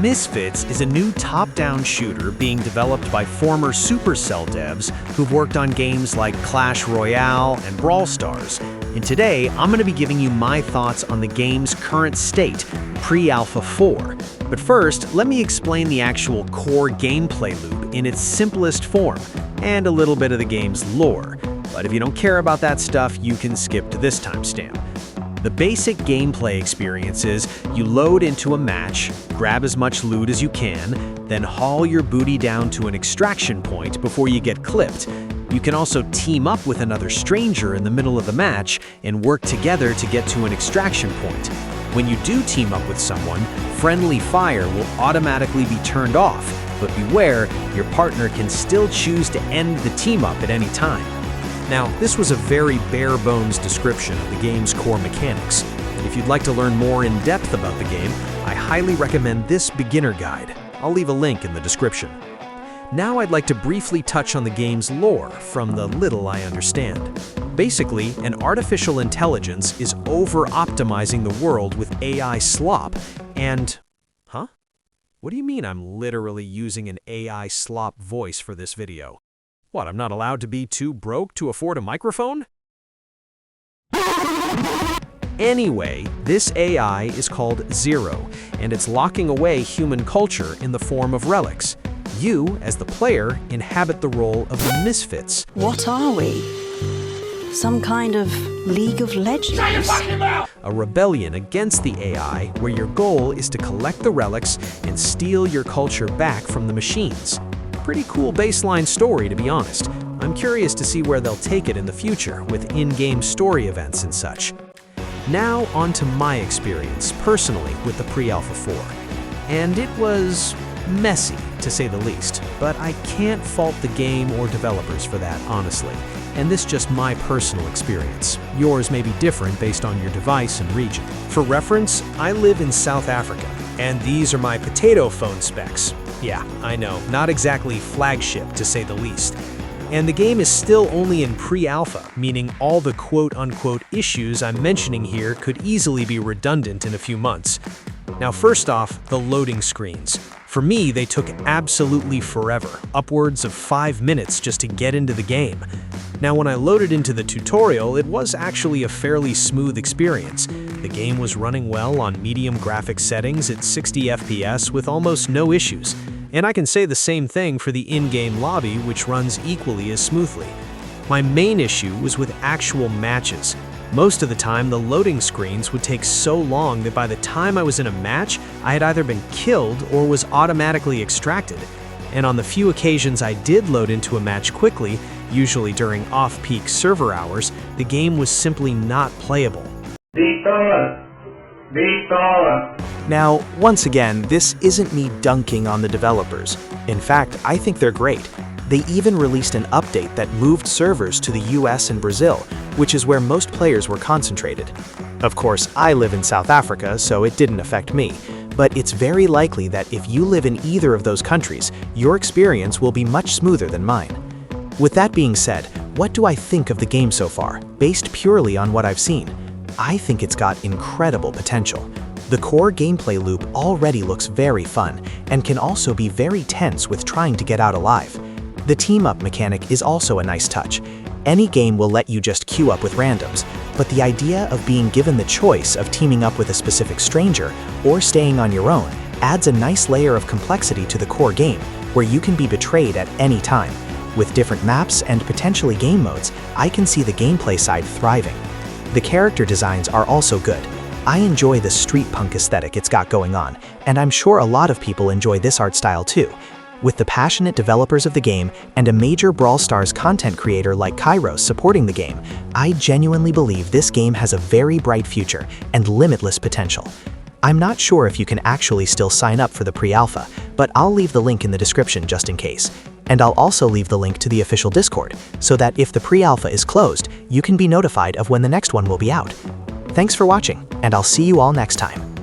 Misfitz is a new top-down shooter being developed by former Supercell devs who've worked on games like Clash Royale and Brawl Stars. And today, I'm going to be giving you my thoughts on the game's current state, pre-alpha 4. But first, let me explain the actual core gameplay loop in its simplest form, and a little bit of the game's lore. But if you don't care about that stuff, you can skip to this timestamp. The basic gameplay experience is you load into a match, grab as much loot as you can, then haul your booty down to an extraction point before you get clipped. You can also team up with another stranger in the middle of the match and work together to get to an extraction point. When you do team up with someone, friendly fire will automatically be turned off, but beware, your partner can still choose to end the team up at any time. Now, this was a very bare-bones description of the game's core mechanics, and if you'd like to learn more in depth about the game, I highly recommend this beginner guide. I'll leave a link in the description. Now I'd like to briefly touch on the game's lore from the little I understand. Basically, an artificial intelligence is over-optimizing the world with AI slop and... Huh? What do you mean I'm literally using an AI slop voice for this video? What, I'm not allowed to be too broke to afford a microphone? Anyway, this AI is called Zero, and it's locking away human culture in the form of relics. You, as the player, inhabit the role of the Misfitz. What are we? Some kind of League of Legends? A rebellion against the AI where your goal is to collect the relics and steal your culture back from the machines. Pretty cool baseline story, to be honest. I'm curious to see where they'll take it in the future with in-game story events and such. Now on to my experience, personally, with the pre-alpha 4. And it was messy, to say the least, but I can't fault the game or developers for that, honestly. And this is just my personal experience. Yours may be different based on your device and region. For reference, I live in South Africa, and these are my potato phone specs. Yeah, I know, not exactly flagship to say the least. And the game is still only in pre-alpha, meaning all the quote-unquote issues I'm mentioning here could easily be redundant in a few months. Now first off, the loading screens. For me, they took absolutely forever, upwards of 5 minutes just to get into the game. Now when I loaded into the tutorial, it was actually a fairly smooth experience. The game was running well on medium graphics settings at 60 FPS with almost no issues. And I can say the same thing for the in-game lobby, which runs equally as smoothly. My main issue was with actual matches. Most of the time, the loading screens would take so long that by the time I was in a match, I had either been killed or was automatically extracted. And on the few occasions I did load into a match quickly, usually during off-peak server hours, the game was simply not playable. Now, once again, this isn't me dunking on the developers. In fact, I think they're great. They even released an update that moved servers to the US and Brazil, which is where most players were concentrated. Of course, I live in South Africa, so it didn't affect me. But it's very likely that if you live in either of those countries, your experience will be much smoother than mine. With that being said, what do I think of the game so far, based purely on what I've seen? I think it's got incredible potential. The core gameplay loop already looks very fun, and can also be very tense with trying to get out alive. The team-up mechanic is also a nice touch. Any game will let you just queue up with randoms, but the idea of being given the choice of teaming up with a specific stranger or staying on your own adds a nice layer of complexity to the core game, where you can be betrayed at any time. With different maps and potentially game modes, I can see the gameplay side thriving. The character designs are also good. I enjoy the street punk aesthetic it's got going on, and I'm sure a lot of people enjoy this art style too. With the passionate developers of the game and a major Brawl Stars content creator like Kairos supporting the game, I genuinely believe this game has a very bright future and limitless potential. I'm not sure if you can actually still sign up for the pre-alpha, but I'll leave the link in the description just in case. And I'll also leave the link to the official Discord, so that if the pre-alpha is closed, you can be notified of when the next one will be out. Thanks for watching, and I'll see you all next time.